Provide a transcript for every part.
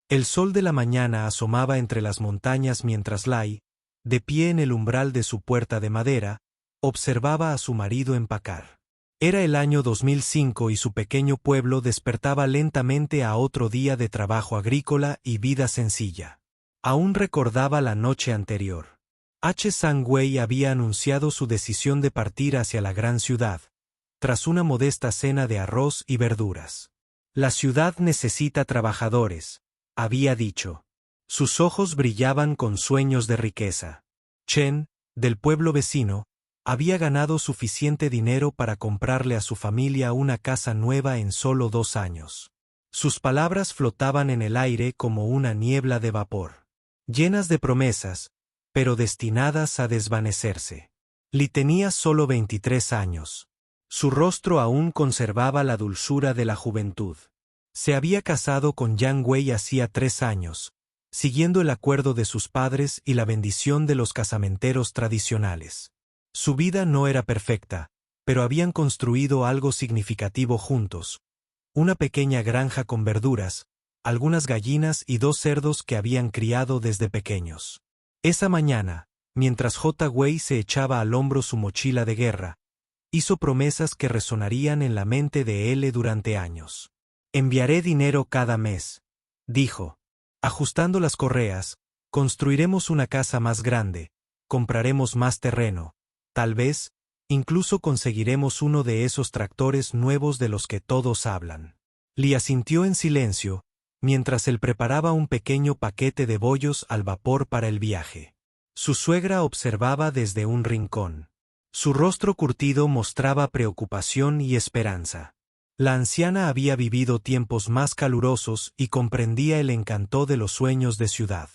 El sol de la mañana asomaba entre las montañas mientras Lai, de pie en el umbral de su puerta de madera, observaba a su marido empacar. Era el año 2005 y su pequeño pueblo despertaba lentamente a otro día de trabajo agrícola y vida sencilla. Aún recordaba la noche anterior. Sang-wei había anunciado su decisión de partir hacia la gran ciudad, tras una modesta cena de arroz y verduras. La ciudad necesita trabajadores, había dicho. Sus ojos brillaban con sueños de riqueza. Chen, del pueblo vecino, había ganado suficiente dinero para comprarle a su familia una casa nueva en solo 2 años. Sus palabras flotaban en el aire como una niebla de vapor, llenas de promesas, pero destinadas a desvanecerse. Li tenía solo 23 años. Su rostro aún conservaba la dulzura de la juventud. Se había casado con Yang Wei hacía 3 años, siguiendo el acuerdo de sus padres y la bendición de los casamenteros tradicionales. Su vida no era perfecta, pero habían construido algo significativo juntos. Una pequeña granja con verduras, algunas gallinas y 2 cerdos que habían criado desde pequeños. Esa mañana, mientras Wei se echaba al hombro su mochila de guerra, hizo promesas que resonarían en la mente de él durante años. Enviaré dinero cada mes, dijo. Ajustando las correas, construiremos una casa más grande, compraremos más terreno. Tal vez, incluso conseguiremos uno de esos tractores nuevos de los que todos hablan. Li asintió en silencio, mientras él preparaba un pequeño paquete de bollos al vapor para el viaje. Su suegra observaba desde un rincón. Su rostro curtido mostraba preocupación y esperanza. La anciana había vivido tiempos más calurosos y comprendía el encanto de los sueños de ciudad.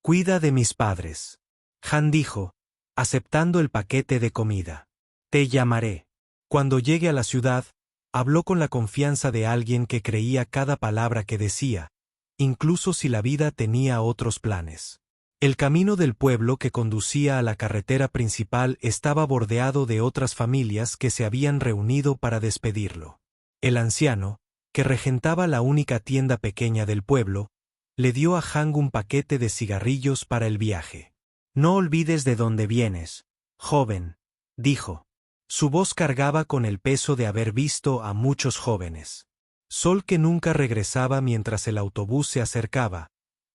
«Cuida de mis padres», Han dijo, aceptando el paquete de comida. «Te llamaré». Cuando llegue a la ciudad, habló con la confianza de alguien que creía cada palabra que decía, incluso si la vida tenía otros planes. El camino del pueblo que conducía a la carretera principal estaba bordeado de otras familias que se habían reunido para despedirlo. El anciano, que regentaba la única tienda pequeña del pueblo, le dio a Han un paquete de cigarrillos para el viaje. «No olvides de dónde vienes, joven», dijo. Su voz cargaba con el peso de haber visto a muchos jóvenes. Sol que nunca regresaba mientras el autobús se acercaba,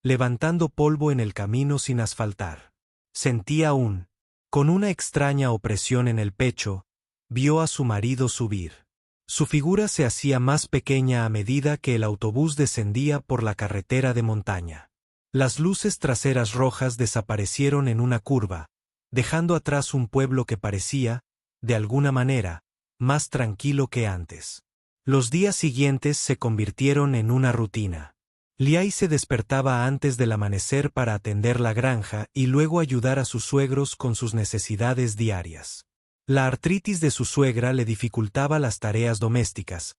levantando polvo en el camino sin asfaltar. Sentía aún, con una extraña opresión en el pecho, vio a su marido subir. Su figura se hacía más pequeña a medida que el autobús descendía por la carretera de montaña. Las luces traseras rojas desaparecieron en una curva, dejando atrás un pueblo que parecía, de alguna manera, más tranquilo que antes. Los días siguientes se convirtieron en una rutina. Liai se despertaba antes del amanecer para atender la granja y luego ayudar a sus suegros con sus necesidades diarias. La artritis de su suegra le dificultaba las tareas domésticas,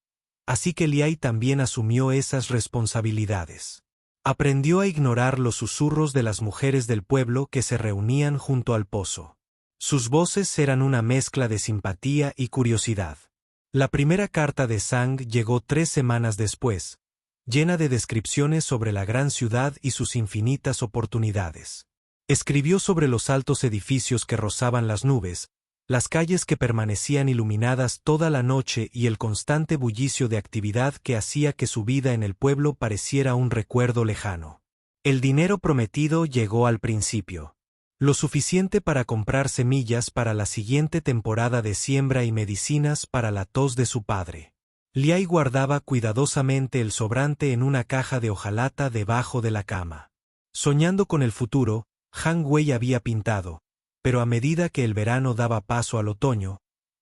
así que Liai también asumió esas responsabilidades. Aprendió a ignorar los susurros de las mujeres del pueblo que se reunían junto al pozo. Sus voces eran una mezcla de simpatía y curiosidad. La primera carta de Sang llegó 3 semanas después, llena de descripciones sobre la gran ciudad y sus infinitas oportunidades. Escribió sobre los altos edificios que rozaban las nubes, las calles que permanecían iluminadas toda la noche y el constante bullicio de actividad que hacía que su vida en el pueblo pareciera un recuerdo lejano. El dinero prometido llegó al principio. Lo suficiente para comprar semillas para la siguiente temporada de siembra y medicinas para la tos de su padre. Liai guardaba cuidadosamente el sobrante en una caja de hojalata debajo de la cama. Soñando con el futuro, Han Wei había pintado, pero a medida que el verano daba paso al otoño,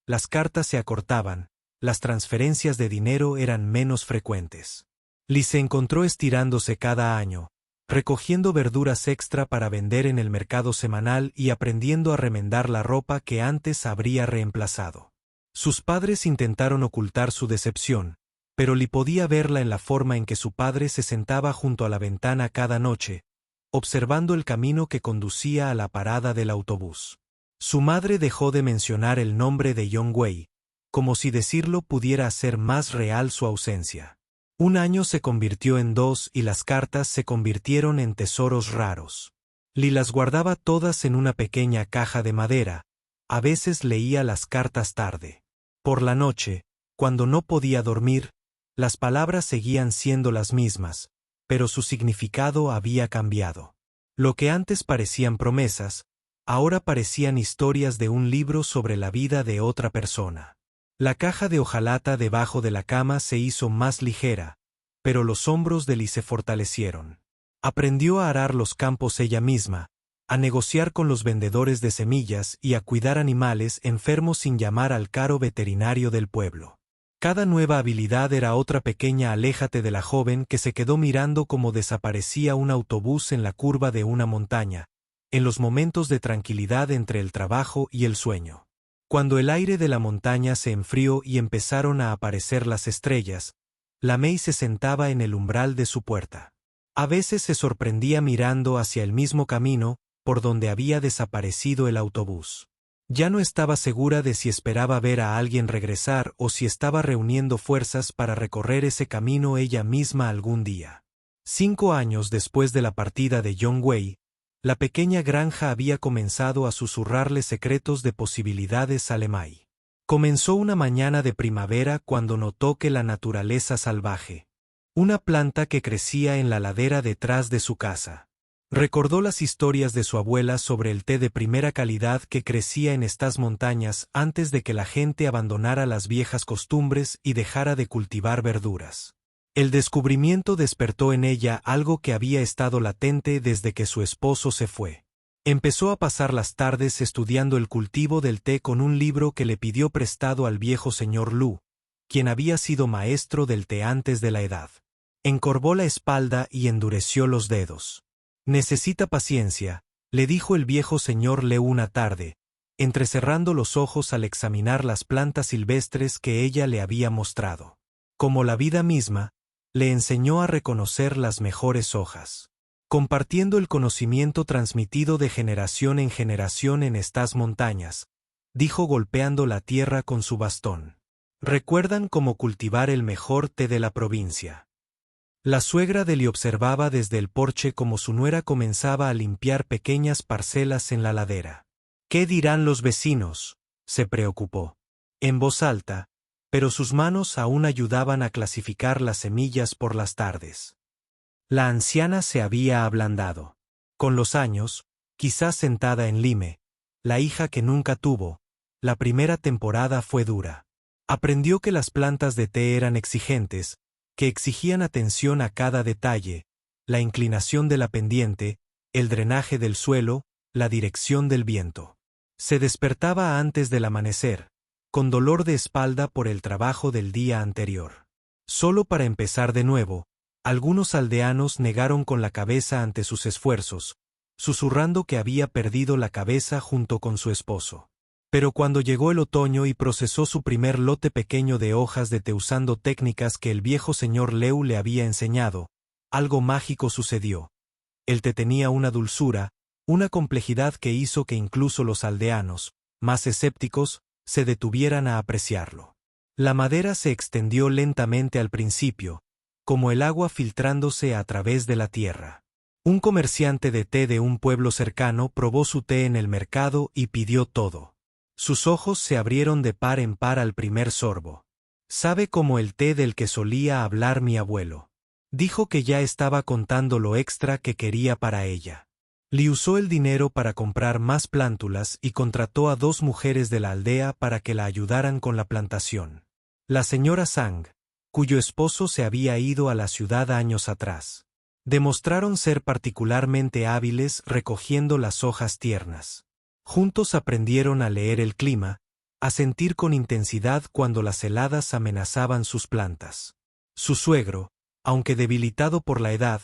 las cartas se acortaban, las transferencias de dinero eran menos frecuentes. Li se encontró estirándose cada año, recogiendo verduras extra para vender en el mercado semanal y aprendiendo a remendar la ropa que antes habría reemplazado. Sus padres intentaron ocultar su decepción, pero Li podía verla en la forma en que su padre se sentaba junto a la ventana cada noche, observando el camino que conducía a la parada del autobús. Su madre dejó de mencionar el nombre de Yong Wei, como si decirlo pudiera hacer más real su ausencia. Un año se convirtió en 2 y las cartas se convirtieron en tesoros raros. Lee las guardaba todas en una pequeña caja de madera. A veces leía las cartas tarde. Por la noche, cuando no podía dormir, las palabras seguían siendo las mismas, pero su significado había cambiado. Lo que antes parecían promesas, ahora parecían historias de un libro sobre la vida de otra persona. La caja de hojalata debajo de la cama se hizo más ligera, pero los hombros de Lee se fortalecieron. Aprendió a arar los campos ella misma, a negociar con los vendedores de semillas y a cuidar animales enfermos sin llamar al caro veterinario del pueblo. Cada nueva habilidad era otra pequeña aléjate de la joven que se quedó mirando cómo desaparecía un autobús en la curva de una montaña, en los momentos de tranquilidad entre el trabajo y el sueño. Cuando el aire de la montaña se enfrió y empezaron a aparecer las estrellas, la May se sentaba en el umbral de su puerta. A veces se sorprendía mirando hacia el mismo camino por donde había desaparecido el autobús. Ya no estaba segura de si esperaba ver a alguien regresar o si estaba reuniendo fuerzas para recorrer ese camino ella misma algún día. 5 años después de la partida de John Way, la pequeña granja había comenzado a susurrarle secretos de posibilidades a Lemay. Comenzó una mañana de primavera cuando notó que la naturaleza salvaje, una planta que crecía en la ladera detrás de su casa. Recordó las historias de su abuela sobre el té de primera calidad que crecía en estas montañas antes de que la gente abandonara las viejas costumbres y dejara de cultivar verduras. El descubrimiento despertó en ella algo que había estado latente desde que su esposo se fue. Empezó a pasar las tardes estudiando el cultivo del té con un libro que le pidió prestado al viejo señor Lu, quien había sido maestro del té antes de la edad. Encorvó la espalda y endureció los dedos. «Necesita paciencia», le dijo el viejo señor Leu una tarde, entrecerrando los ojos al examinar las plantas silvestres que ella le había mostrado. Como la vida misma, le enseñó a reconocer las mejores hojas. Compartiendo el conocimiento transmitido de generación en generación en estas montañas, dijo golpeando la tierra con su bastón. «¿Recuerdan cómo cultivar el mejor té de la provincia?». La suegra de Lee observaba desde el porche cómo su nuera comenzaba a limpiar pequeñas parcelas en la ladera. «¿Qué dirán los vecinos?», se preocupó. En voz alta, pero sus manos aún ayudaban a clasificar las semillas por las tardes. La anciana se había ablandado. Con los años, quizás sentada en Lime, la hija que nunca tuvo, la primera temporada fue dura. Aprendió que las plantas de té eran exigentes, que exigían atención a cada detalle, la inclinación de la pendiente, el drenaje del suelo, la dirección del viento. Se despertaba antes del amanecer, con dolor de espalda por el trabajo del día anterior. Solo para empezar de nuevo, algunos aldeanos negaron con la cabeza ante sus esfuerzos, susurrando que había perdido la cabeza junto con su esposo. Pero cuando llegó el otoño y procesó su primer lote pequeño de hojas de té usando técnicas que el viejo señor Leu le había enseñado, algo mágico sucedió. El té tenía una dulzura, una complejidad que hizo que incluso los aldeanos, más escépticos, se detuvieran a apreciarlo. La madera se extendió lentamente al principio, como el agua filtrándose a través de la tierra. Un comerciante de té de un pueblo cercano probó su té en el mercado y pidió todo. Sus ojos se abrieron de par en par al primer sorbo. «Sabe como el té del que solía hablar mi abuelo». Dijo que ya estaba contando lo extra que quería para ella. Lee usó el dinero para comprar más plántulas y contrató a 2 mujeres de la aldea para que la ayudaran con la plantación. La señora Sang, cuyo esposo se había ido a la ciudad años atrás, demostraron ser particularmente hábiles recogiendo las hojas tiernas. Juntos aprendieron a leer el clima, a sentir con intensidad cuando las heladas amenazaban sus plantas. Su suegro, aunque debilitado por la edad,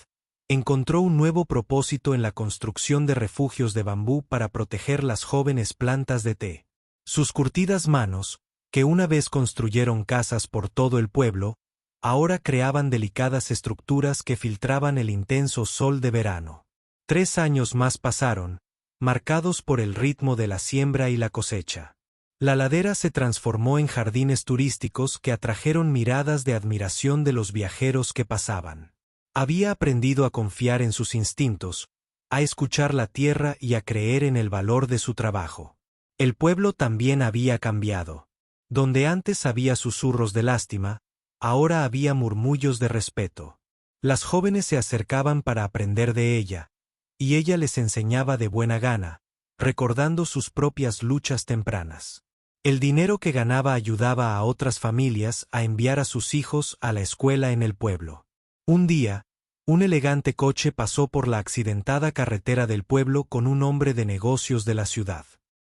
encontró un nuevo propósito en la construcción de refugios de bambú para proteger las jóvenes plantas de té. Sus curtidas manos, que una vez construyeron casas por todo el pueblo, ahora creaban delicadas estructuras que filtraban el intenso sol de verano. 3 años más pasaron, marcados por el ritmo de la siembra y la cosecha. La ladera se transformó en jardines turísticos que atrajeron miradas de admiración de los viajeros que pasaban. Había aprendido a confiar en sus instintos, a escuchar la tierra y a creer en el valor de su trabajo. El pueblo también había cambiado. Donde antes había susurros de lástima, ahora había murmullos de respeto. Las jóvenes se acercaban para aprender de ella, y ella les enseñaba de buena gana, recordando sus propias luchas tempranas. El dinero que ganaba ayudaba a otras familias a enviar a sus hijos a la escuela en el pueblo. Un día, un elegante coche pasó por la accidentada carretera del pueblo con un hombre de negocios de la ciudad.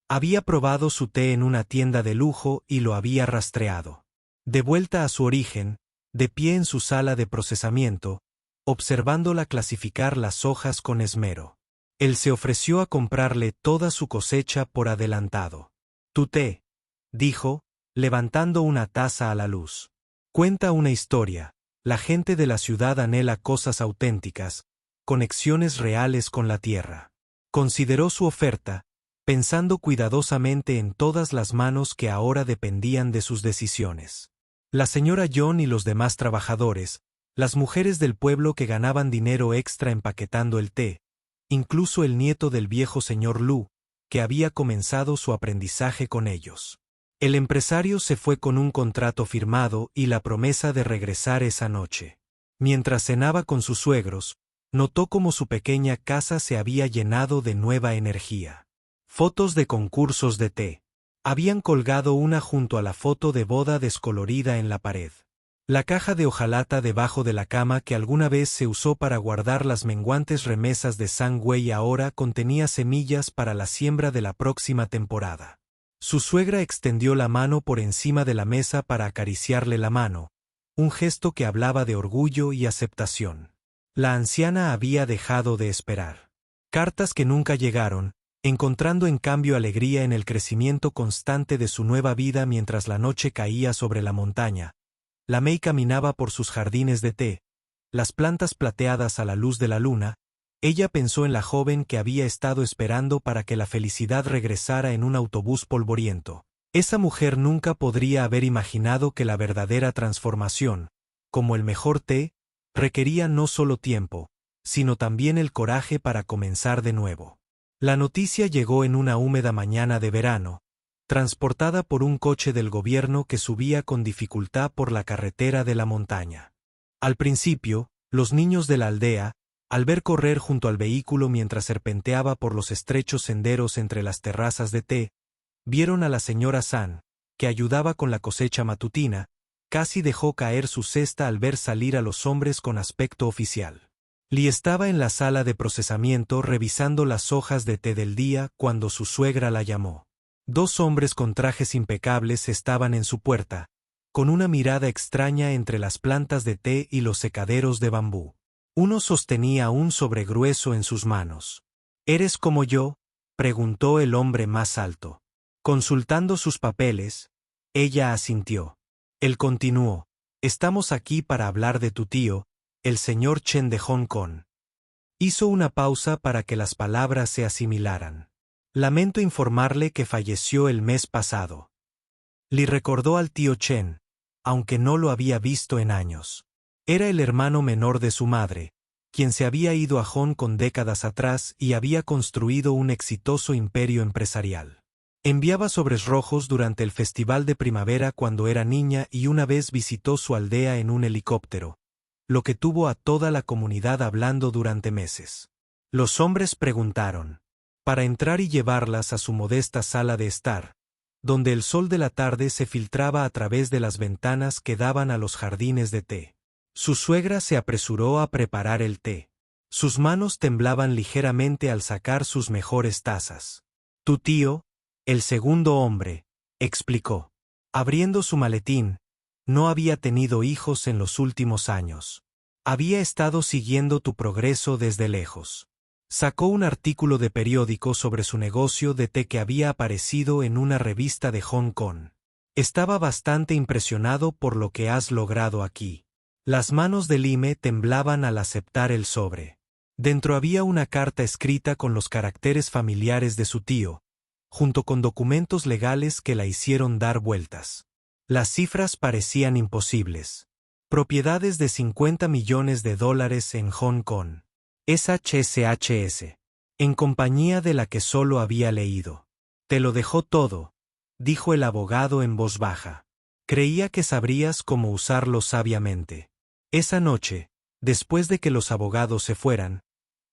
Había probado su té en una tienda de lujo y lo había rastreado. De vuelta a su origen, de pie en su sala de procesamiento, observándola clasificar las hojas con esmero. Él se ofreció a comprarle toda su cosecha por adelantado. Tu té, dijo, levantando una taza a la luz. Cuenta una historia. La gente de la ciudad anhela cosas auténticas, conexiones reales con la tierra. Consideró su oferta, pensando cuidadosamente en todas las manos que ahora dependían de sus decisiones. La señora John y los demás trabajadores, las mujeres del pueblo que ganaban dinero extra empaquetando el té, incluso el nieto del viejo señor Lu, que había comenzado su aprendizaje con ellos. El empresario se fue con un contrato firmado y la promesa de regresar esa noche. Mientras cenaba con sus suegros, notó cómo su pequeña casa se había llenado de nueva energía. Fotos de concursos de té. Habían colgado una junto a la foto de boda descolorida en la pared. La caja de hojalata debajo de la cama que alguna vez se usó para guardar las menguantes remesas de Sang Wei ahora contenía semillas para la siembra de la próxima temporada. Su suegra extendió la mano por encima de la mesa para acariciarle la mano, un gesto que hablaba de orgullo y aceptación. La anciana había dejado de esperar. Cartas que nunca llegaron, encontrando en cambio alegría en el crecimiento constante de su nueva vida mientras la noche caía sobre la montaña. La Mei caminaba por sus jardines de té, las plantas plateadas a la luz de la luna. Ella pensó en la joven que había estado esperando para que la felicidad regresara en un autobús polvoriento. Esa mujer nunca podría haber imaginado que la verdadera transformación, como el mejor té, requería no solo tiempo, sino también el coraje para comenzar de nuevo. La noticia llegó en una húmeda mañana de verano, transportada por un coche del gobierno que subía con dificultad por la carretera de la montaña. Al principio, los niños de la aldea, al ver correr junto al vehículo mientras serpenteaba por los estrechos senderos entre las terrazas de té, vieron a la señora San, que ayudaba con la cosecha matutina, casi dejó caer su cesta al ver salir a los hombres con aspecto oficial. Li estaba en la sala de procesamiento revisando las hojas de té del día cuando su suegra la llamó. Dos hombres con trajes impecables estaban en su puerta, con una mirada extraña entre las plantas de té y los secaderos de bambú. Uno sostenía un sobre grueso en sus manos. ¿Eres como yo?, preguntó el hombre más alto. Consultando sus papeles, ella asintió. Él continuó: estamos aquí para hablar de tu tío, el señor Chen de Hong Kong. Hizo una pausa para que las palabras se asimilaran. Lamento informarle que falleció el mes pasado. Li recordó al tío Chen, aunque no lo había visto en años. Era el hermano menor de su madre, quien se había ido a Hong Kong décadas atrás y había construido un exitoso imperio empresarial. Enviaba sobres rojos durante el festival de primavera cuando era niña y una vez visitó su aldea en un helicóptero, lo que tuvo a toda la comunidad hablando durante meses. Los hombres preguntaron, para entrar y llevarlas a su modesta sala de estar, donde el sol de la tarde se filtraba a través de las ventanas que daban a los jardines de té. Su suegra se apresuró a preparar el té. Sus manos temblaban ligeramente al sacar sus mejores tazas. Tu tío, el segundo hombre, explicó. Abriendo su maletín, no había tenido hijos en los últimos años. Había estado siguiendo tu progreso desde lejos. Sacó un artículo de periódico sobre su negocio de té que había aparecido en una revista de Hong Kong. Estaba bastante impresionado por lo que has logrado aquí. Las manos de Lime temblaban al aceptar el sobre. Dentro había una carta escrita con los caracteres familiares de su tío, junto con documentos legales que la hicieron dar vueltas. Las cifras parecían imposibles. Propiedades de $50 millones en Hong Kong. SHSHS. En compañía de la que solo había leído. Te lo dejó todo, dijo el abogado en voz baja. Creía que sabrías cómo usarlo sabiamente. Esa noche, después de que los abogados se fueran,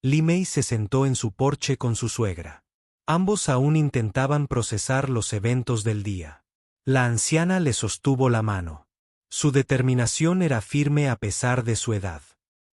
Li Mei se sentó en su porche con su suegra. Ambos aún intentaban procesar los eventos del día. La anciana le sostuvo la mano. Su determinación era firme a pesar de su edad.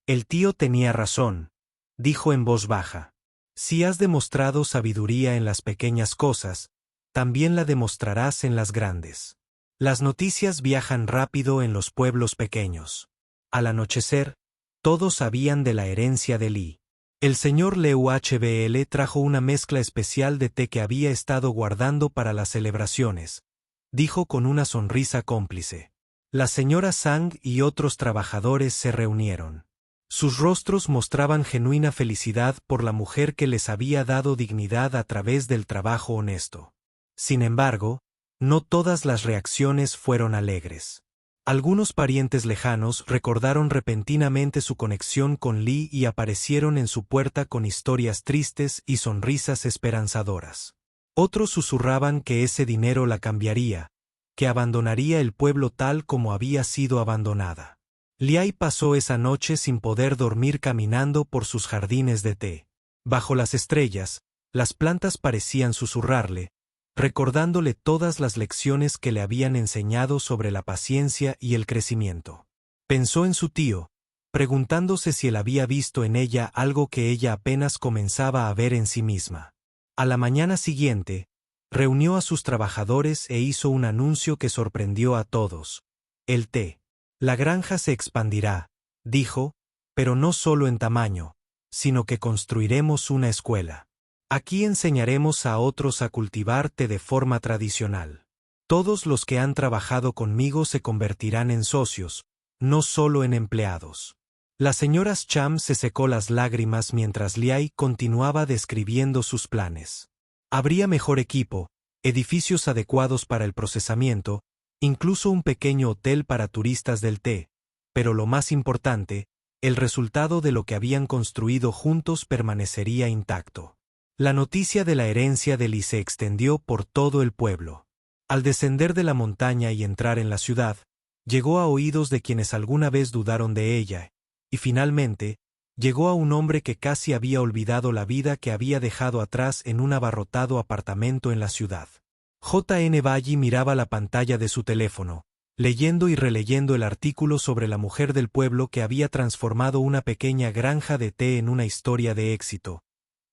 El tío tenía razón, dijo en voz baja. Si has demostrado sabiduría en las pequeñas cosas, también la demostrarás en las grandes. Las noticias viajan rápido en los pueblos pequeños. Al anochecer, todos sabían de la herencia de Li. El señor Liu Hbl trajo una mezcla especial de té que había estado guardando para las celebraciones, dijo con una sonrisa cómplice. La señora Zhang y otros trabajadores se reunieron. Sus rostros mostraban genuina felicidad por la mujer que les había dado dignidad a través del trabajo honesto. Sin embargo, no todas las reacciones fueron alegres. Algunos parientes lejanos recordaron repentinamente su conexión con Li y aparecieron en su puerta con historias tristes y sonrisas esperanzadoras. Otros susurraban que ese dinero la cambiaría, que abandonaría el pueblo tal como había sido abandonada. Liai pasó esa noche sin poder dormir caminando por sus jardines de té. Bajo las estrellas, las plantas parecían susurrarle, recordándole todas las lecciones que le habían enseñado sobre la paciencia y el crecimiento. Pensó en su tío, preguntándose si él había visto en ella algo que ella apenas comenzaba a ver en sí misma. A la mañana siguiente, reunió a sus trabajadores e hizo un anuncio que sorprendió a todos. El té. La granja se expandirá, dijo, pero no solo en tamaño, sino que construiremos una escuela. Aquí enseñaremos a otros a cultivar té de forma tradicional. Todos los que han trabajado conmigo se convertirán en socios, no solo en empleados. La señora Cham se secó las lágrimas mientras Liai continuaba describiendo sus planes. Habría mejor equipo, edificios adecuados para el procesamiento, incluso un pequeño hotel para turistas del té, pero lo más importante, el resultado de lo que habían construido juntos permanecería intacto. La noticia de la herencia de Li se extendió por todo el pueblo. Al descender de la montaña y entrar en la ciudad, llegó a oídos de quienes alguna vez dudaron de ella, y finalmente, llegó a un hombre que casi había olvidado la vida que había dejado atrás en un abarrotado apartamento en la ciudad. J.N. Valli miraba la pantalla de su teléfono, leyendo y releyendo el artículo sobre la mujer del pueblo que había transformado una pequeña granja de té en una historia de éxito,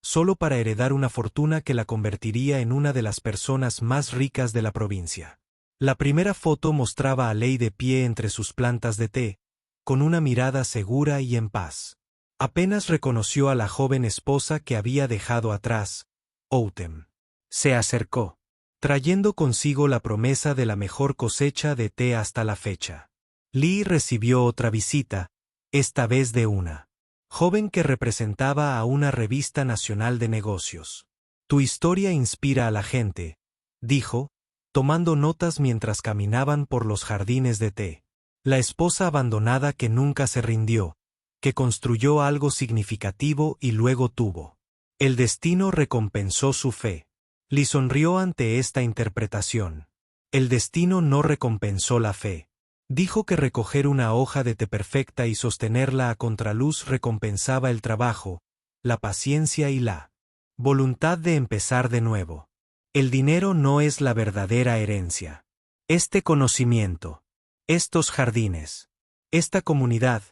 solo para heredar una fortuna que la convertiría en una de las personas más ricas de la provincia. La primera foto mostraba a Lei de pie entre sus plantas de té, con una mirada segura y en paz. Apenas reconoció a la joven esposa que había dejado atrás, Outem. Se acercó, trayendo consigo la promesa de la mejor cosecha de té hasta la fecha. Li recibió otra visita, esta vez de una joven que representaba a una revista nacional de negocios. Tu historia inspira a la gente, dijo, tomando notas mientras caminaban por los jardines de té. La esposa abandonada que nunca se rindió, que construyó algo significativo y luego tuvo. El destino recompensó su fe. Li sonrió ante esta interpretación. El destino no recompensó la fe. Dijo que recoger una hoja de té perfecta y sostenerla a contraluz recompensaba el trabajo, la paciencia y la voluntad de empezar de nuevo. El dinero no es la verdadera herencia. Este conocimiento, estos jardines, esta comunidad,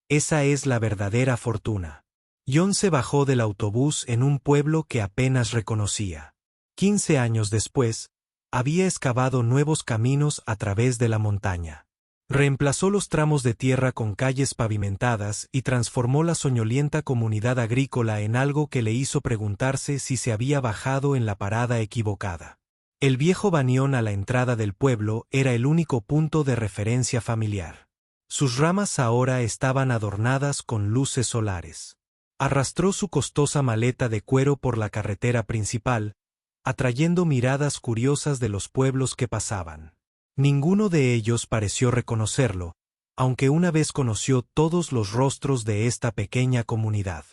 esa es la verdadera fortuna. John se bajó del autobús en un pueblo que apenas reconocía. 15 años después, había excavado nuevos caminos a través de la montaña. Reemplazó los tramos de tierra con calles pavimentadas y transformó la soñolienta comunidad agrícola en algo que le hizo preguntarse si se había bajado en la parada equivocada. El viejo banión a la entrada del pueblo era el único punto de referencia familiar. Sus ramas ahora estaban adornadas con luces solares. Arrastró su costosa maleta de cuero por la carretera principal, atrayendo miradas curiosas de los pueblos que pasaban. Ninguno de ellos pareció reconocerlo, aunque una vez conoció todos los rostros de esta pequeña comunidad.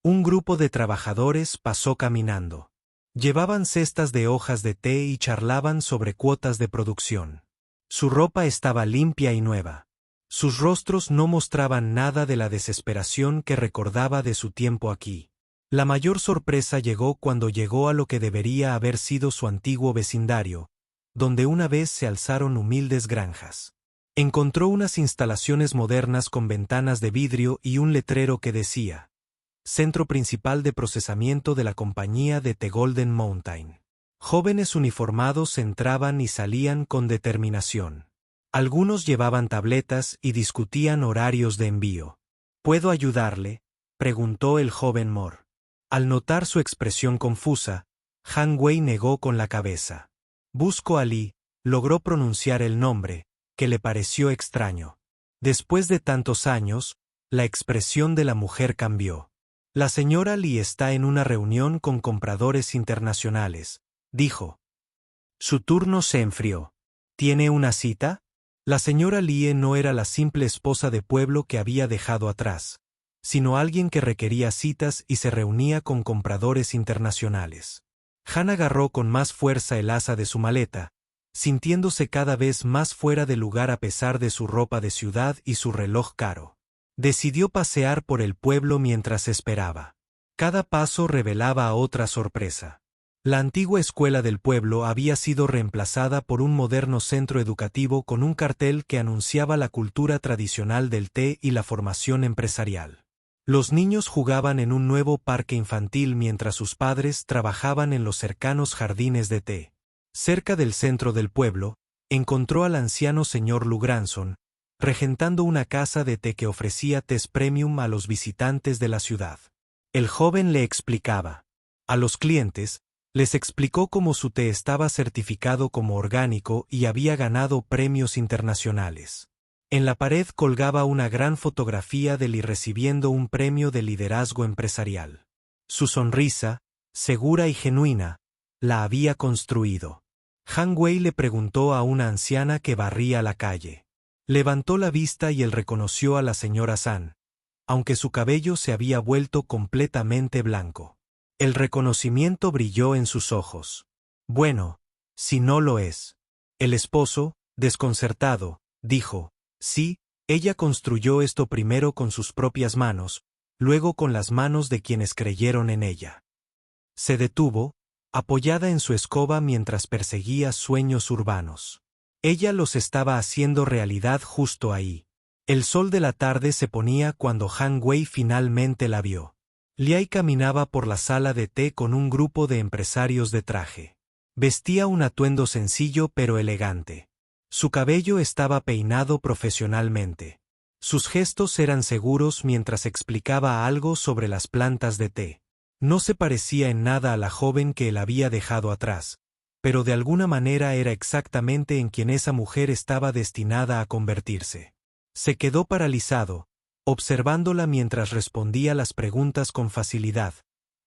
Un grupo de trabajadores pasó caminando. Llevaban cestas de hojas de té y charlaban sobre cuotas de producción. Su ropa estaba limpia y nueva. Sus rostros no mostraban nada de la desesperación que recordaba de su tiempo aquí. La mayor sorpresa llegó cuando llegó a lo que debería haber sido su antiguo vecindario, donde una vez se alzaron humildes granjas. Encontró unas instalaciones modernas con ventanas de vidrio y un letrero que decía: Centro Principal de Procesamiento de la Compañía de The Golden Mountain. Jóvenes uniformados entraban y salían con determinación. Algunos llevaban tabletas y discutían horarios de envío. ¿Puedo ayudarle?, preguntó el joven Moore. Al notar su expresión confusa, Han Wei negó con la cabeza. Busco a Lee, logró pronunciar el nombre, que le pareció extraño. Después de tantos años, la expresión de la mujer cambió. La señora Lee está en una reunión con compradores internacionales, dijo. Su turno se enfrió. ¿Tiene una cita? La señora Lee no era la simple esposa de pueblo que había dejado atrás, sino alguien que requería citas y se reunía con compradores internacionales. Han agarró con más fuerza el asa de su maleta, sintiéndose cada vez más fuera de lugar a pesar de su ropa de ciudad y su reloj caro. Decidió pasear por el pueblo mientras esperaba. Cada paso revelaba otra sorpresa. La antigua escuela del pueblo había sido reemplazada por un moderno centro educativo con un cartel que anunciaba la cultura tradicional del té y la formación empresarial. Los niños jugaban en un nuevo parque infantil mientras sus padres trabajaban en los cercanos jardines de té. Cerca del centro del pueblo, encontró al anciano señor Lugranson, regentando una casa de té que ofrecía tés premium a los visitantes de la ciudad. El joven le explicaba. A los clientes, les explicó cómo su té estaba certificado como orgánico y había ganado premios internacionales. En la pared colgaba una gran fotografía de Lee recibiendo un premio de liderazgo empresarial. Su sonrisa, segura y genuina, la había construido. Han Wei le preguntó a una anciana que barría la calle. Levantó la vista y él reconoció a la señora San, aunque su cabello se había vuelto completamente blanco. El reconocimiento brilló en sus ojos. Bueno, si no lo es. El esposo, desconcertado, dijo: sí, ella construyó esto primero con sus propias manos, luego con las manos de quienes creyeron en ella. Se detuvo, apoyada en su escoba mientras perseguía sueños urbanos. Ella los estaba haciendo realidad justo ahí. El sol de la tarde se ponía cuando Han Wei finalmente la vio. Liai caminaba por la sala de té con un grupo de empresarios de traje. Vestía un atuendo sencillo pero elegante. Su cabello estaba peinado profesionalmente. Sus gestos eran seguros mientras explicaba algo sobre las plantas de té. No se parecía en nada a la joven que él había dejado atrás, pero de alguna manera era exactamente en quien esa mujer estaba destinada a convertirse. Se quedó paralizado, observándola mientras respondía las preguntas con facilidad,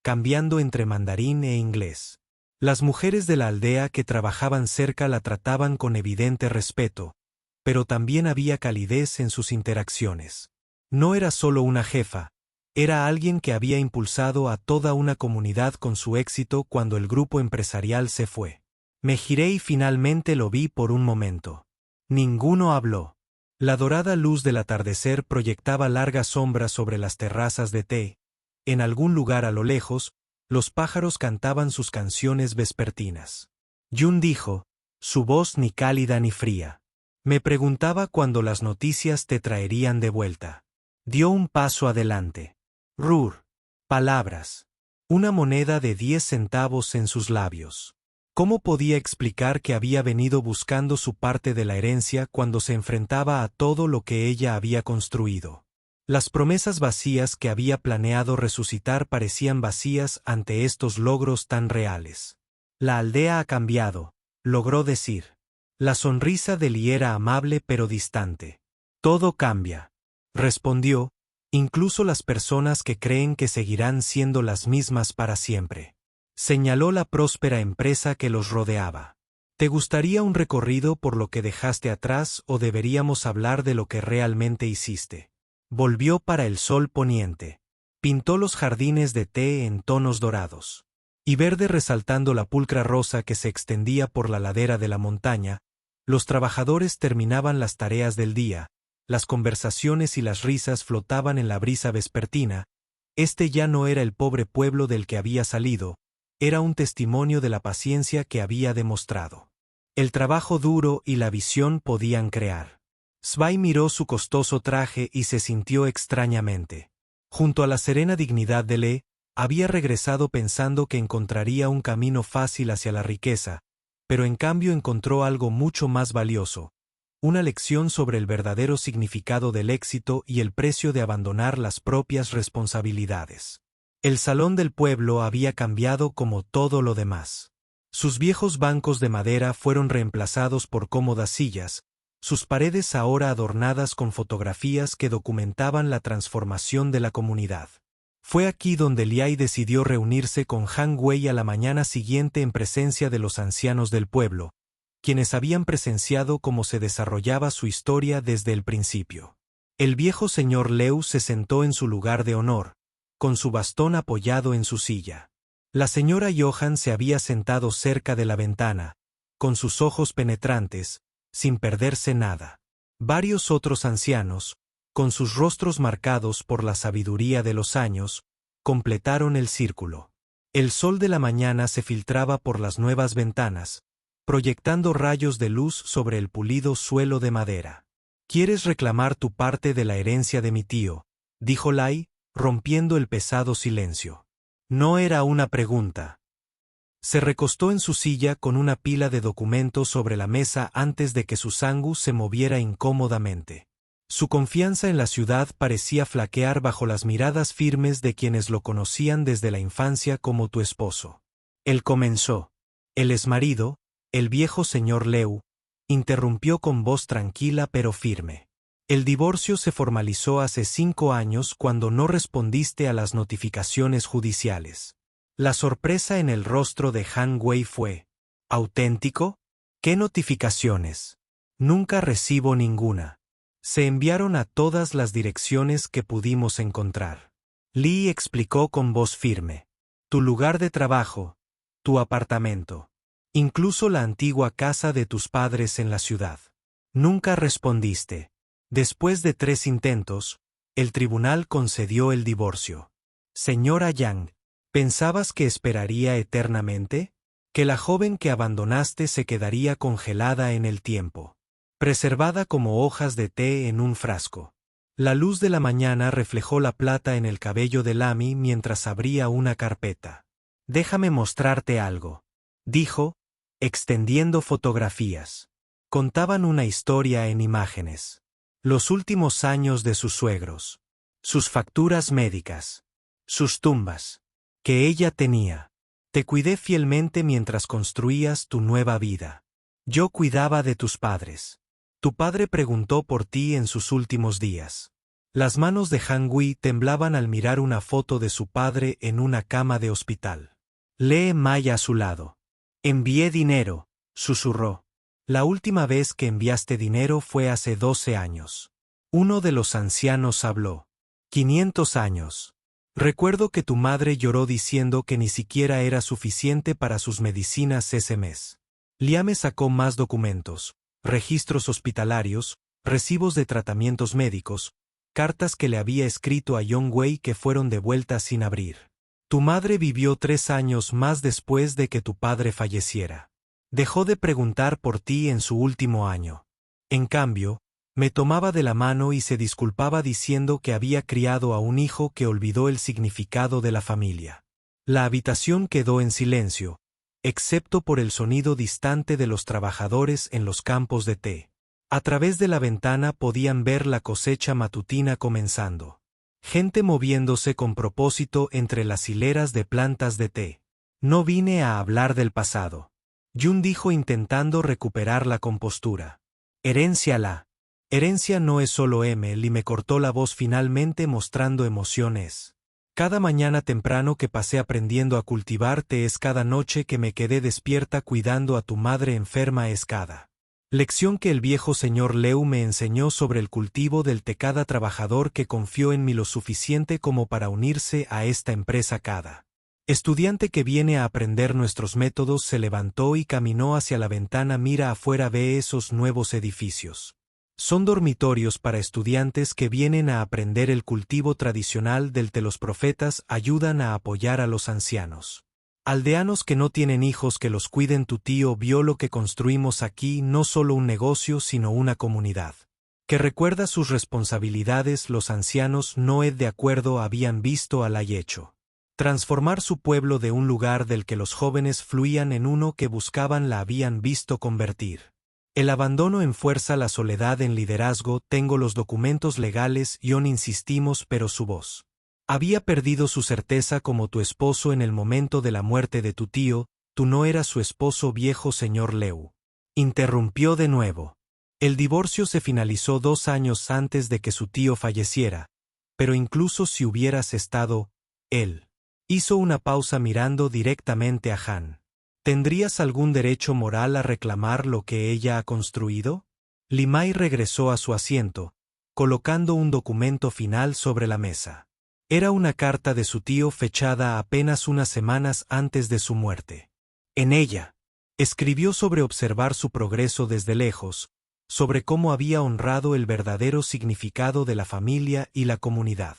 cambiando entre mandarín e inglés. Las mujeres de la aldea que trabajaban cerca la trataban con evidente respeto, pero también había calidez en sus interacciones. No era solo una jefa, era alguien que había impulsado a toda una comunidad con su éxito cuando el grupo empresarial se fue. Me giré y finalmente lo vi por un momento. Ninguno habló. La dorada luz del atardecer proyectaba largas sombras sobre las terrazas de té. En algún lugar a lo lejos, los pájaros cantaban sus canciones vespertinas. Jun dijo, su voz ni cálida ni fría. Me preguntaba cuándo las noticias te traerían de vuelta. Dio un paso adelante. Rur. Palabras. Una moneda de 10 centavos en sus labios. ¿Cómo podía explicar que había venido buscando su parte de la herencia cuando se enfrentaba a todo lo que ella había construido? Las promesas vacías que había planeado resucitar parecían vacías ante estos logros tan reales. La aldea ha cambiado, logró decir. La sonrisa de Lee era amable pero distante. Todo cambia, respondió, incluso las personas que creen que seguirán siendo las mismas para siempre. Señaló la próspera empresa que los rodeaba. ¿Te gustaría un recorrido por lo que dejaste atrás o deberíamos hablar de lo que realmente hiciste? Volvió para el sol poniente. Pintó los jardines de té en tonos dorados y verde resaltando la pulcra rosa que se extendía por la ladera de la montaña. Los trabajadores terminaban las tareas del día, las conversaciones y las risas flotaban en la brisa vespertina. Este ya no era el pobre pueblo del que había salido, era un testimonio de la paciencia que había demostrado. El trabajo duro y la visión podían crear. Svay miró su costoso traje y se sintió extrañamente. Junto a la serena dignidad de Lee, había regresado pensando que encontraría un camino fácil hacia la riqueza, pero en cambio encontró algo mucho más valioso, una lección sobre el verdadero significado del éxito y el precio de abandonar las propias responsabilidades. El salón del pueblo había cambiado como todo lo demás. Sus viejos bancos de madera fueron reemplazados por cómodas sillas, sus paredes ahora adornadas con fotografías que documentaban la transformación de la comunidad. Fue aquí donde Liai decidió reunirse con Han Wei a la mañana siguiente en presencia de los ancianos del pueblo, quienes habían presenciado cómo se desarrollaba su historia desde el principio. El viejo señor Liu se sentó en su lugar de honor, con su bastón apoyado en su silla. La señora Johan se había sentado cerca de la ventana, con sus ojos penetrantes, sin perderse nada. Varios otros ancianos, con sus rostros marcados por la sabiduría de los años, completaron el círculo. El sol de la mañana se filtraba por las nuevas ventanas, proyectando rayos de luz sobre el pulido suelo de madera. ¿Quieres reclamar tu parte de la herencia de mi tío?, dijo Lai, rompiendo el pesado silencio. No era una pregunta. Se recostó en su silla con una pila de documentos sobre la mesa antes de que Susangu se moviera incómodamente. Su confianza en la ciudad parecía flaquear bajo las miradas firmes de quienes lo conocían desde la infancia como tu esposo. Él comenzó. El exmarido, el viejo señor Liu, interrumpió con voz tranquila pero firme. El divorcio se formalizó hace 5 años cuando no respondiste a las notificaciones judiciales. La sorpresa en el rostro de Han Wei fue: ¿auténtico? ¿Qué notificaciones? Nunca recibo ninguna. Se enviaron a todas las direcciones que pudimos encontrar. Li explicó con voz firme. Tu lugar de trabajo, tu apartamento, incluso la antigua casa de tus padres en la ciudad. Nunca respondiste. Después de 3 intentos, el tribunal concedió el divorcio. Señora Yang, ¿pensabas que esperaría eternamente? ¿Que la joven que abandonaste se quedaría congelada en el tiempo, preservada como hojas de té en un frasco? La luz de la mañana reflejó la plata en el cabello de Lami mientras abría una carpeta. Déjame mostrarte algo, dijo, extendiendo fotografías. Contaban una historia en imágenes. Los últimos años de sus suegros, sus facturas médicas, sus tumbas, que ella tenía. Te cuidé fielmente mientras construías tu nueva vida. Yo cuidaba de tus padres. Tu padre preguntó por ti en sus últimos días. Las manos de Han Wei temblaban al mirar una foto de su padre en una cama de hospital. Lee Mai a su lado. Envié dinero, susurró. La última vez que enviaste dinero fue hace 12 años. Uno de los ancianos habló. 500 años. Recuerdo que tu madre lloró diciendo que ni siquiera era suficiente para sus medicinas ese mes. Liame sacó más documentos, registros hospitalarios, recibos de tratamientos médicos, cartas que le había escrito a Yong Wei que fueron devueltas sin abrir. Tu madre vivió 3 años más después de que tu padre falleciera. Dejó de preguntar por ti en su último año. En cambio, me tomaba de la mano y se disculpaba diciendo que había criado a un hijo que olvidó el significado de la familia. La habitación quedó en silencio, excepto por el sonido distante de los trabajadores en los campos de té. A través de la ventana podían ver la cosecha matutina comenzando. Gente moviéndose con propósito entre las hileras de plantas de té. No vine a hablar del pasado. Jun dijo intentando recuperar la compostura. Herencia no es solo Emil y me cortó la voz finalmente mostrando emociones. Cada mañana temprano que pasé aprendiendo a cultivar té es cada noche que me quedé despierta cuidando a tu madre enferma es cada lección que el viejo señor Leu me enseñó sobre el cultivo del té cada trabajador que confió en mí lo suficiente como para unirse a esta empresa cada estudiante que viene a aprender nuestros métodos se levantó y caminó hacia la ventana mira afuera ve esos nuevos edificios. Son dormitorios para estudiantes que vienen a aprender el cultivo tradicional del té los profetas ayudan a apoyar a los ancianos. Aldeanos que no tienen hijos que los cuiden tu tío vio lo que construimos aquí no solo un negocio sino una comunidad. Que recuerda sus responsabilidades los ancianos no de acuerdo habían visto al hecho. Transformar su pueblo de un lugar del que los jóvenes fluían en uno que buscaban la habían visto convertir. El abandono en fuerza la soledad en liderazgo tengo los documentos legales insistimos pero su voz. Había perdido su certeza como tu esposo en el momento de la muerte de tu tío, tú no eras su esposo viejo señor Leu. Interrumpió de nuevo. El divorcio se finalizó 2 años antes de que su tío falleciera, pero incluso si hubieras estado, él. Hizo una pausa mirando directamente a Han. ¿Tendrías algún derecho moral a reclamar lo que ella ha construido? Limai regresó a su asiento, colocando un documento final sobre la mesa. Era una carta de su tío fechada apenas unas semanas antes de su muerte. En ella, escribió sobre observar su progreso desde lejos, sobre cómo había honrado el verdadero significado de la familia y la comunidad.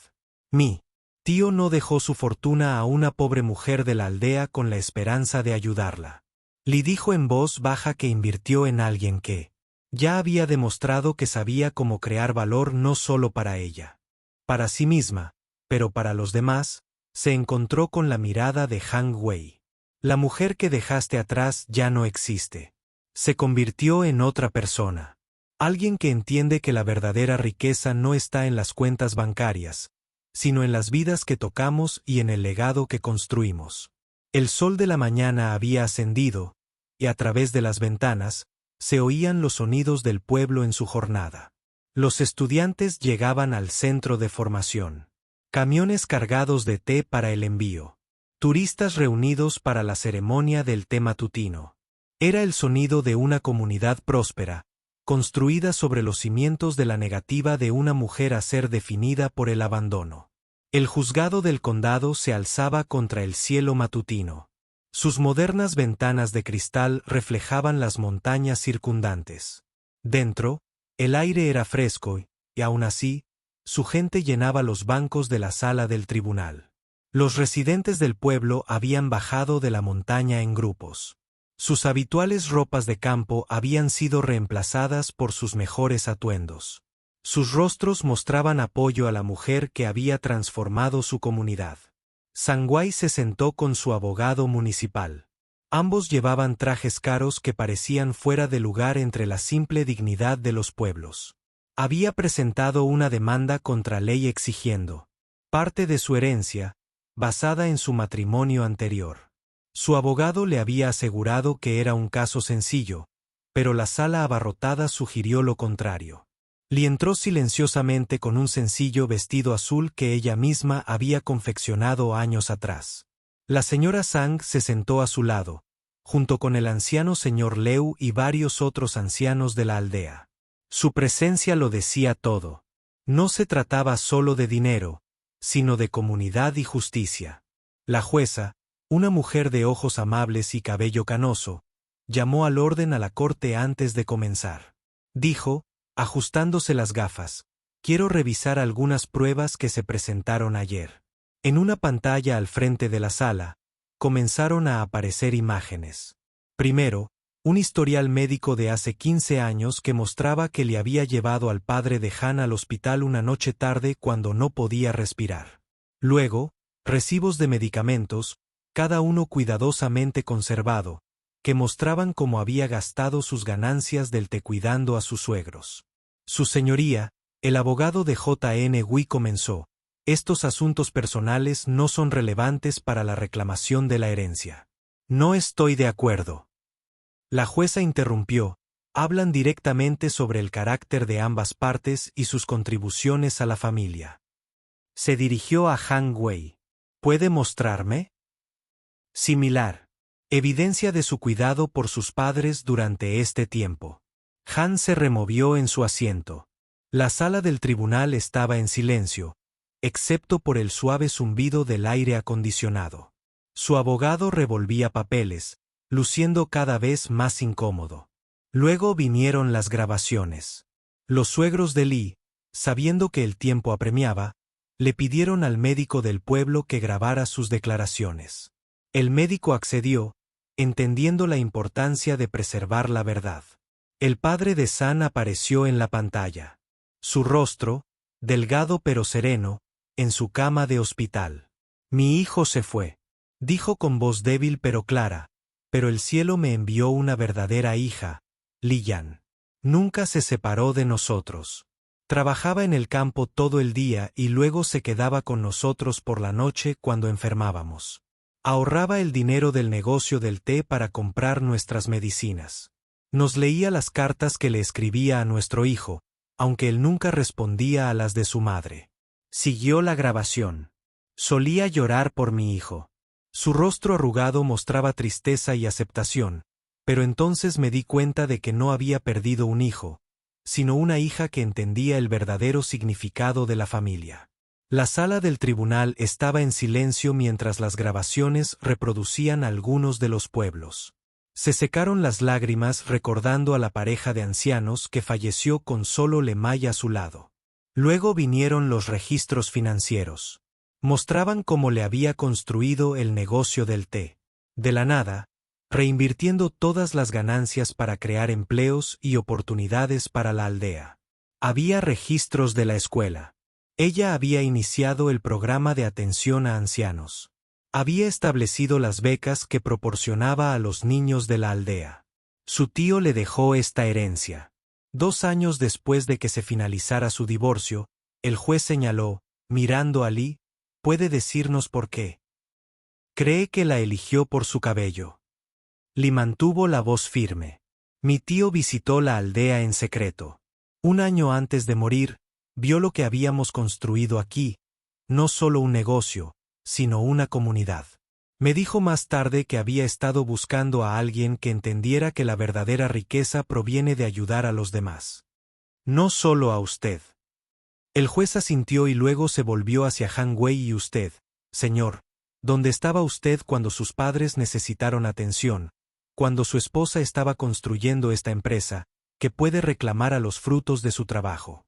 Mi tío no dejó su fortuna a una pobre mujer de la aldea con la esperanza de ayudarla. Li dijo en voz baja que invirtió en alguien que ya había demostrado que sabía cómo crear valor no solo para ella, para sí misma, pero para los demás, se encontró con la mirada de Han Wei. La mujer que dejaste atrás ya no existe. Se convirtió en otra persona. Alguien que entiende que la verdadera riqueza no está en las cuentas bancarias, sino en las vidas que tocamos y en el legado que construimos. El sol de la mañana había ascendido, y a través de las ventanas, se oían los sonidos del pueblo en su jornada. Los estudiantes llegaban al centro de formación. Camiones cargados de té para el envío. Turistas reunidos para la ceremonia del té matutino. Era el sonido de una comunidad próspera, construida sobre los cimientos de la negativa de una mujer a ser definida por el abandono. El juzgado del condado se alzaba contra el cielo matutino. Sus modernas ventanas de cristal reflejaban las montañas circundantes. Dentro, el aire era fresco y aún así, su gente llenaba los bancos de la sala del tribunal. Los residentes del pueblo habían bajado de la montaña en grupos. Sus habituales ropas de campo habían sido reemplazadas por sus mejores atuendos. Sus rostros mostraban apoyo a la mujer que había transformado su comunidad. Sangwai se sentó con su abogado municipal. Ambos llevaban trajes caros que parecían fuera de lugar entre la simple dignidad de los pueblos. Había presentado una demanda contra Lei exigiendo parte de su herencia, basada en su matrimonio anterior. Su abogado le había asegurado que era un caso sencillo, pero la sala abarrotada sugirió lo contrario. Li entró silenciosamente con un sencillo vestido azul que ella misma había confeccionado años atrás. La señora Sang se sentó a su lado, junto con el anciano señor Leu y varios otros ancianos de la aldea. Su presencia lo decía todo. No se trataba solo de dinero, sino de comunidad y justicia. La jueza, una mujer de ojos amables y cabello canoso, llamó al orden a la corte antes de comenzar. Dijo, ajustándose las gafas, quiero revisar algunas pruebas que se presentaron ayer. En una pantalla al frente de la sala, comenzaron a aparecer imágenes. Primero, un historial médico de hace 15 años que mostraba que le había llevado al padre de Han al hospital una noche tarde cuando no podía respirar. Luego, recibos de medicamentos, cada uno cuidadosamente conservado, que mostraban cómo había gastado sus ganancias del té cuidando a sus suegros. Su señoría, el abogado de J.N. Wei comenzó, estos asuntos personales no son relevantes para la reclamación de la herencia. No estoy de acuerdo. La jueza interrumpió, hablan directamente sobre el carácter de ambas partes y sus contribuciones a la familia. Se dirigió a Han Wei. ¿Puede mostrarme? Similar. Evidencia de su cuidado por sus padres durante este tiempo. Han se removió en su asiento. La sala del tribunal estaba en silencio, excepto por el suave zumbido del aire acondicionado. Su abogado revolvía papeles, luciendo cada vez más incómodo. Luego vinieron las grabaciones. Los suegros de Lee, sabiendo que el tiempo apremiaba, le pidieron al médico del pueblo que grabara sus declaraciones. El médico accedió, entendiendo la importancia de preservar la verdad. El padre de San apareció en la pantalla. Su rostro, delgado pero sereno, en su cama de hospital. Mi hijo se fue, dijo con voz débil pero clara, pero el cielo me envió una verdadera hija, Li-yan. Nunca se separó de nosotros. Trabajaba en el campo todo el día y luego se quedaba con nosotros por la noche cuando enfermábamos. Ahorraba el dinero del negocio del té para comprar nuestras medicinas. Nos leía las cartas que le escribía a nuestro hijo, aunque él nunca respondía a las de su madre. Siguió la grabación. Solía llorar por mi hijo. Su rostro arrugado mostraba tristeza y aceptación, pero entonces me di cuenta de que no había perdido un hijo, sino una hija que entendía el verdadero significado de la familia. La sala del tribunal estaba en silencio mientras las grabaciones reproducían algunos de los pueblos. Se secaron las lágrimas recordando a la pareja de ancianos que falleció con solo Lemay a su lado. Luego vinieron los registros financieros. Mostraban cómo le había construido el negocio del té. De la nada, reinvirtiendo todas las ganancias para crear empleos y oportunidades para la aldea. Había registros de la escuela. Ella había iniciado el programa de atención a ancianos. Había establecido las becas que proporcionaba a los niños de la aldea. Su tío le dejó esta herencia. 2 años después de que se finalizara su divorcio, el juez señaló, mirando a Lee, ¿puede decirnos por qué? Cree que la eligió por su cabello. Lee mantuvo la voz firme. Mi tío visitó la aldea en secreto. 1 año antes de morir, vio lo que habíamos construido aquí, no solo un negocio, sino una comunidad. Me dijo más tarde que había estado buscando a alguien que entendiera que la verdadera riqueza proviene de ayudar a los demás. No solo a usted. El juez asintió y luego se volvió hacia Han Wei y usted, señor, ¿dónde estaba usted cuando sus padres necesitaron atención, cuando su esposa estaba construyendo esta empresa, que puede reclamar a los frutos de su trabajo?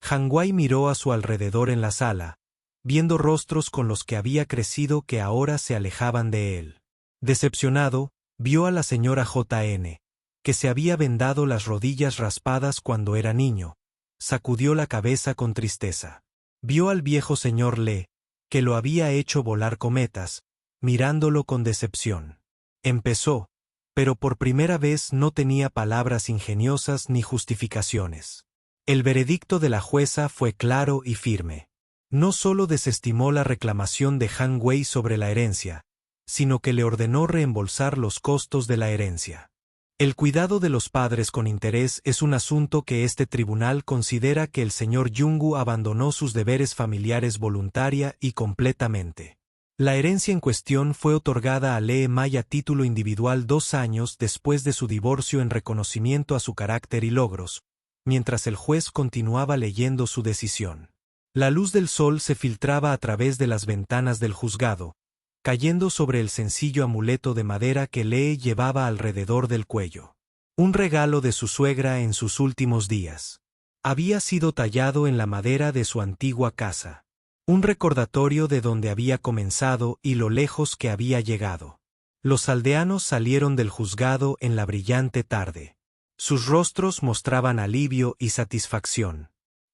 Han Wei miró a su alrededor en la sala, viendo rostros con los que había crecido que ahora se alejaban de él. Decepcionado, vio a la señora J.N., que se había vendado las rodillas raspadas cuando era niño. Sacudió la cabeza con tristeza. Vio al viejo señor Le, que lo había hecho volar cometas, mirándolo con decepción. Empezó, pero por primera vez no tenía palabras ingeniosas ni justificaciones. El veredicto de la jueza fue claro y firme. No solo desestimó la reclamación de Han Wei sobre la herencia, sino que le ordenó reembolsar los costos de la herencia. El cuidado de los padres con interés es un asunto que este tribunal considera que el señor Yungu abandonó sus deberes familiares voluntaria y completamente. La herencia en cuestión fue otorgada a Lee May a título individual 2 años después de su divorcio en reconocimiento a su carácter y logros, mientras el juez continuaba leyendo su decisión. La luz del sol se filtraba a través de las ventanas del juzgado, cayendo sobre el sencillo amuleto de madera que Lee llevaba alrededor del cuello. Un regalo de su suegra en sus últimos días. Había sido tallado en la madera de su antigua casa. Un recordatorio de donde había comenzado y lo lejos que había llegado. Los aldeanos salieron del juzgado en la brillante tarde. Sus rostros mostraban alivio y satisfacción.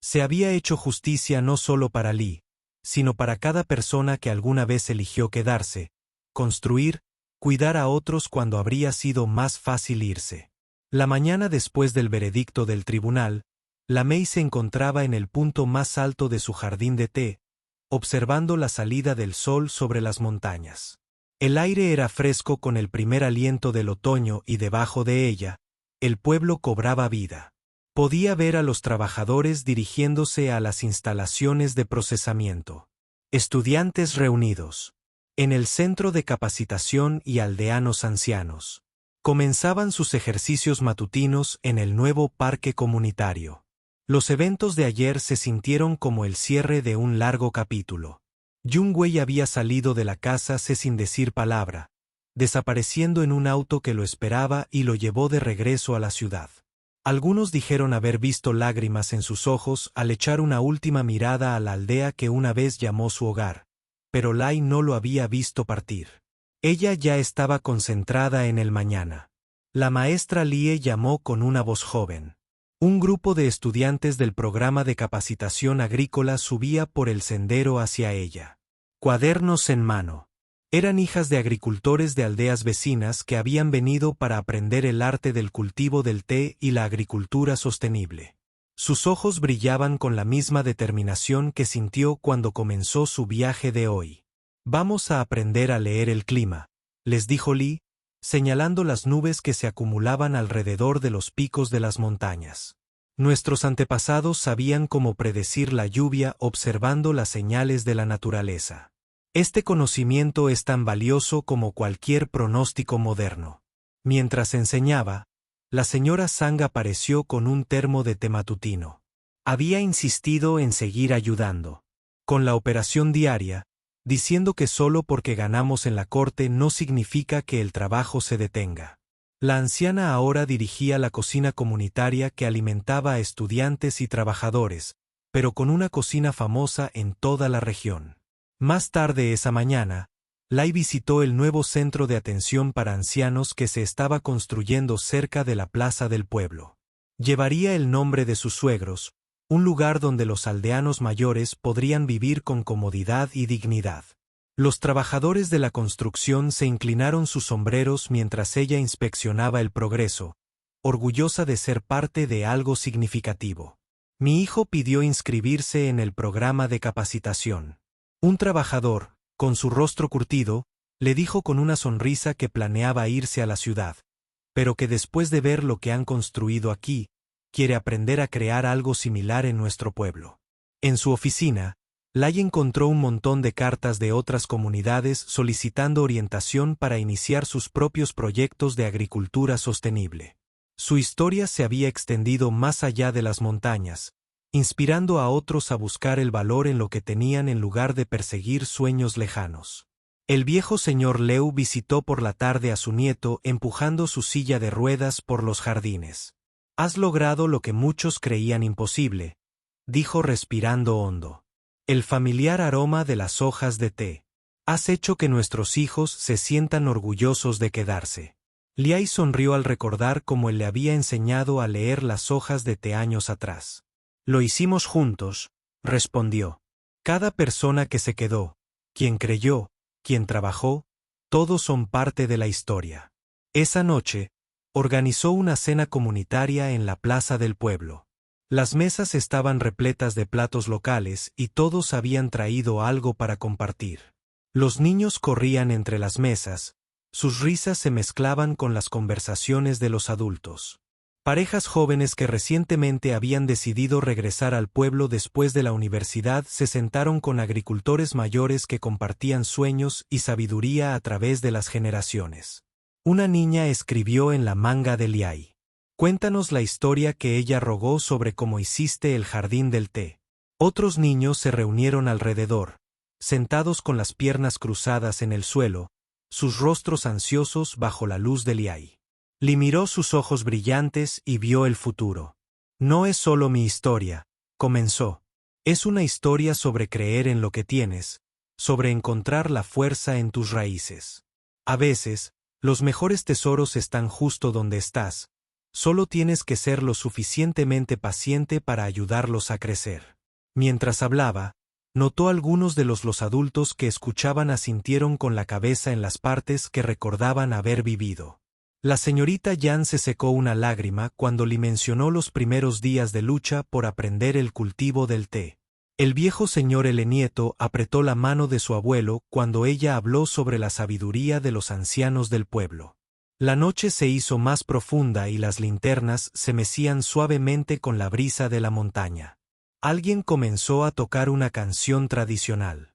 Se había hecho justicia no solo para Lee, sino para cada persona que alguna vez eligió quedarse, construir, cuidar a otros cuando habría sido más fácil irse. La mañana después del veredicto del tribunal, la Mei se encontraba en el punto más alto de su jardín de té, observando la salida del sol sobre las montañas. El aire era fresco con el primer aliento del otoño y debajo de ella, el pueblo cobraba vida. Podía ver a los trabajadores dirigiéndose a las instalaciones de procesamiento. Estudiantes reunidos. en el Centro de Capacitación y Aldeanos Ancianos. Comenzaban sus ejercicios matutinos en el nuevo parque comunitario. Los eventos de ayer se sintieron como el cierre de un largo capítulo. Jung Wei había salido de la casa sin decir palabra, desapareciendo en un auto que lo esperaba y lo llevó de regreso a la ciudad. Algunos dijeron haber visto lágrimas en sus ojos al echar una última mirada a la aldea que una vez llamó su hogar, pero Lai no lo había visto partir. Ella ya estaba concentrada en el mañana. La maestra Lie llamó con una voz joven. Un grupo de estudiantes del programa de capacitación agrícola subía por el sendero hacia ella. Cuadernos en mano. Eran hijas de agricultores de aldeas vecinas que habían venido para aprender el arte del cultivo del té y la agricultura sostenible. Sus ojos brillaban con la misma determinación que sintió cuando comenzó su viaje de hoy. «Vamos a aprender a leer el clima», les dijo Li, señalando las nubes que se acumulaban alrededor de los picos de las montañas. Nuestros antepasados sabían cómo predecir la lluvia observando las señales de la naturaleza. Este conocimiento es tan valioso como cualquier pronóstico moderno. Mientras enseñaba, la señora Sang apareció con un termo de té matutino. Había insistido en seguir ayudando. Con la operación diaria, diciendo que solo porque ganamos en la corte no significa que el trabajo se detenga. La anciana ahora dirigía la cocina comunitaria que alimentaba a estudiantes y trabajadores, pero con una cocina famosa en toda la región. Más tarde esa mañana, Lai visitó el nuevo centro de atención para ancianos que se estaba construyendo cerca de la plaza del pueblo. Llevaría el nombre de sus suegros, un lugar donde los aldeanos mayores podrían vivir con comodidad y dignidad. Los trabajadores de la construcción se inclinaron sus sombreros mientras ella inspeccionaba el progreso, orgullosa de ser parte de algo significativo. Mi hijo pidió inscribirse en el programa de capacitación. Un trabajador, con su rostro curtido, le dijo con una sonrisa que planeaba irse a la ciudad, pero que después de ver lo que han construido aquí, quiere aprender a crear algo similar en nuestro pueblo. En su oficina, Lai encontró un montón de cartas de otras comunidades solicitando orientación para iniciar sus propios proyectos de agricultura sostenible. Su historia se había extendido más allá de las montañas, inspirando a otros a buscar el valor en lo que tenían en lugar de perseguir sueños lejanos. El viejo señor Leu visitó por la tarde a su nieto empujando su silla de ruedas por los jardines. «Has logrado lo que muchos creían imposible», dijo respirando hondo. «El familiar aroma de las hojas de té. Has hecho que nuestros hijos se sientan orgullosos de quedarse». Liai sonrió al recordar cómo él le había enseñado a leer las hojas de té años atrás. «Lo hicimos juntos», respondió. «Cada persona que se quedó, quien creyó, quien trabajó, todos son parte de la historia». Esa noche, organizó una cena comunitaria en la plaza del pueblo. Las mesas estaban repletas de platos locales y todos habían traído algo para compartir. Los niños corrían entre las mesas, sus risas se mezclaban con las conversaciones de los adultos. Parejas jóvenes que recientemente habían decidido regresar al pueblo después de la universidad se sentaron con agricultores mayores que compartían sueños y sabiduría a través de las generaciones. Una niña escribió en la manga de Liai. «Cuéntanos la historia que ella rogó sobre cómo hiciste el jardín del té». Otros niños se reunieron alrededor, sentados con las piernas cruzadas en el suelo, sus rostros ansiosos bajo la luz de Liai. Li miró sus ojos brillantes y vio el futuro. «No es solo mi historia», comenzó. «Es una historia sobre creer en lo que tienes, sobre encontrar la fuerza en tus raíces. A veces, los mejores tesoros están justo donde estás, solo tienes que ser lo suficientemente paciente para ayudarlos a crecer». Mientras hablaba, notó algunos de los adultos que escuchaban asintieron con la cabeza en las partes que recordaban haber vivido. La señorita Yan se secó una lágrima cuando Li mencionó los primeros días de lucha por aprender el cultivo del té. El viejo señor el nieto apretó la mano de su abuelo cuando ella habló sobre la sabiduría de los ancianos del pueblo. La noche se hizo más profunda y las linternas se mecían suavemente con la brisa de la montaña. Alguien comenzó a tocar una canción tradicional.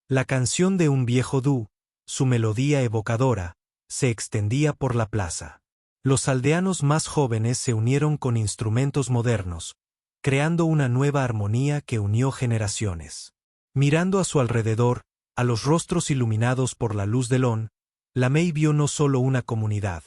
La canción de un viejo du, su melodía evocadora, se extendía por la plaza. Los aldeanos más jóvenes se unieron con instrumentos modernos, creando una nueva armonía que unió generaciones. Mirando a su alrededor, a los rostros iluminados por la luz del On, Lamey vio no solo una comunidad,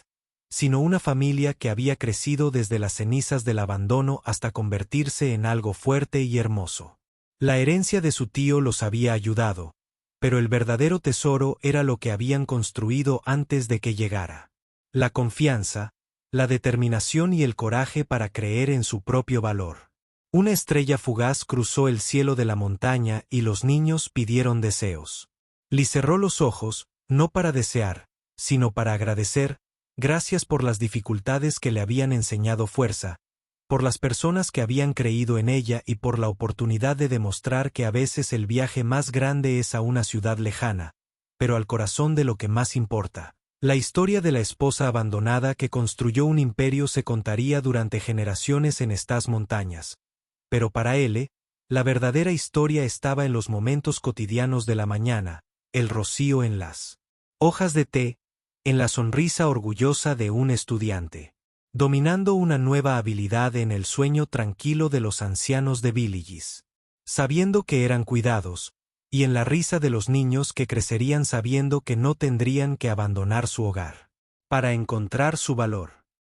sino una familia que había crecido desde las cenizas del abandono hasta convertirse en algo fuerte y hermoso. La herencia de su tío los había ayudado, pero el verdadero tesoro era lo que habían construido antes de que llegara. La confianza, la determinación y el coraje para creer en su propio valor. Una estrella fugaz cruzó el cielo de la montaña y los niños pidieron deseos. Lee cerró los ojos, no para desear, sino para agradecer, gracias por las dificultades que le habían enseñado fuerza, por las personas que habían creído en ella y por la oportunidad de demostrar que a veces el viaje más grande es a una ciudad lejana, pero al corazón de lo que más importa. La historia de la esposa abandonada que construyó un imperio se contaría durante generaciones en estas montañas. Pero para él, la verdadera historia estaba en los momentos cotidianos de la mañana, el rocío en las hojas de té, en la sonrisa orgullosa de un estudiante, dominando una nueva habilidad en el sueño tranquilo de los ancianos de Villages, sabiendo que eran cuidados, y en la risa de los niños que crecerían sabiendo que no tendrían que abandonar su hogar para encontrar su valor.